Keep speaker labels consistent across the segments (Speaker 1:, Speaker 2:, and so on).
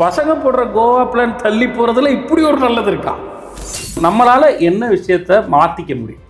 Speaker 1: பசங்க போடுற கோவா பிளான் தள்ளி போகிறதுல இப்படி ஒரு நல்லது இருக்கா? நம்மளால் என்ன விஷயத்த மாற்றிக்க முடியும்?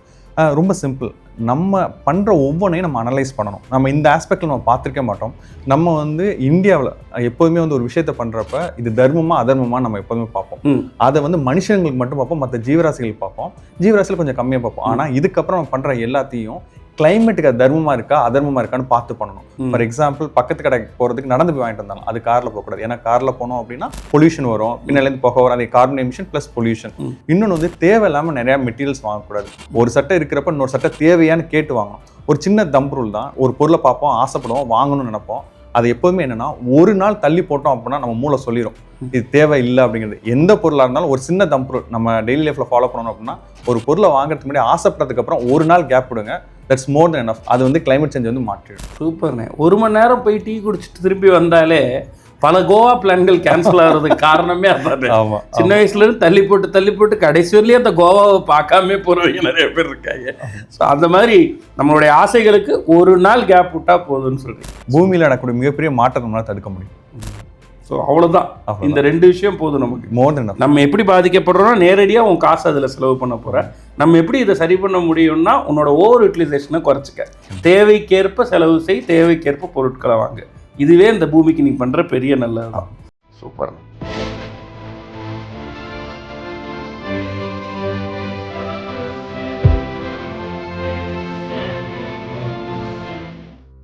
Speaker 2: ரொம்ப சிம்பிள். நம்ம பண்ணுற ஒவ்வொன்றையும் நம்ம அனலைஸ் பண்ணணும். நம்ம இந்த ஆஸ்பெக்டில் நம்ம பார்த்துருக்க மாட்டோம். நம்ம இந்தியாவில் எப்போதுமே ஒரு விஷயத்தை பண்ணுறப்ப இது தர்மமா அதர்மமா நம்ம எப்போதுமே பார்ப்போம். அதை மனுஷங்களுக்கு மட்டும் பார்ப்போம், மற்ற ஜீவராசிகள் பார்ப்போம். ஜீவராசிகள் கொஞ்சம் கம்மியாக பார்ப்போம். ஆனால் இதுக்கப்புறம் நம்ம பண்ணுற எல்லாத்தையும் கிளைமேட்டுக்கு அது தர்மமாக இருக்கா அதர்மமாக இருக்கான்னு பார்த்து பண்ணணும். ஃபார் எக்ஸாம்பிள், பக்கத்து கடைக்கு போகிறதுக்கு நடந்து போய் வாங்கிட்டு வந்தாங்க, அது காரில் போகக்கூடாது. ஏன்னா காரில் போனோம் அப்படின்னா பொல்யூஷன் வரும், பின்னாலேருந்து புகை வரும், அது கார்பன் எமிஷன் ப்ளஸ் பொல்யூஷன். இன்னொன்று தேவையில்லாமல் நிறையா மெட்டீரியல்ஸ் வாங்கக்கூடாது. ஒரு சட்டை இருக்கிறப்ப இன்னொரு சட்டை தேவையான்னு கேட்டு வாங்கணும். ஒரு சின்ன தம் ரூல் தான். ஒரு பொருளை பார்ப்போம், ஆசைப்படுவோம், வாங்கணும்னு நினைப்போம். அது எப்போதுமே என்னன்னா, ஒரு நாள் தள்ளி போட்டோம் அப்படின்னா நம்ம மூளை சொல்லிடும் இது தேவை இல்லை அப்படிங்கிறது. எந்த பொருளாக இருந்தாலும் ஒரு சின்ன தம் ரூல் நம்ம டெய்லி லைஃப்பில் ஃபாலோ பண்ணணும் அப்படின்னா, ஒரு பொருளை வாங்குறதுக்கு முன்னாடி ஆசைப்பட்டதுக்கு அப்புறம் ஒரு நாள் கேப் விடுங்க. That's more then enough. அது கிளைமேட் சேஞ்ச் மாற்றிடும்.
Speaker 1: சூப்பர்ண்ணே. 1 மணி நேரம் போய் டீ குடிச்சிட்டு திருப்பி வந்தாலே பல கோவா பிளான்கள் கேன்சல் ஆகிறதுக்கு காரணமே அதான்.
Speaker 2: ஆமாம்,
Speaker 1: சின்ன வயசுலேருந்து தள்ளி போட்டு கடைசி வரலையே அந்த கோவாவை பார்க்காம போகிறவங்க நிறைய பேர் இருக்காங்க. ஸோ அந்த மாதிரி நம்மளுடைய ஆசைகளுக்கு ஒரு நாள் கேப் விட்டால் போதும்னு சொல்கிறீங்க.
Speaker 2: பூமியில் நடக்கக்கூடிய மிகப்பெரிய மாற்றத்தை நம்மளால் தடுக்க முடியும்.
Speaker 1: ஸோ அவ்வளோதான். இந்த 2 விஷயம் போதும் நமக்கு.
Speaker 2: மோர் தென் எனஃப்.
Speaker 1: நம்ம எப்படி பாதிக்கப்படுறோம்னா நேரடியாக உன் காசு அதில் செலவு பண்ண போகிற. நம்ம எப்படி இதை சரி பண்ண முடியும்னா உன்னோட ஓவர் யூட்டிலைசேஷனை குறைச்சிக்க. தேவைக்கேற்ப செலவு செய், தேவைக்கேற்ப பொருட்களை வாங்க. இதுவே இந்த பூமிக்கு நீ பண்ணுற பெரிய நல்லது தான். சூப்பர்.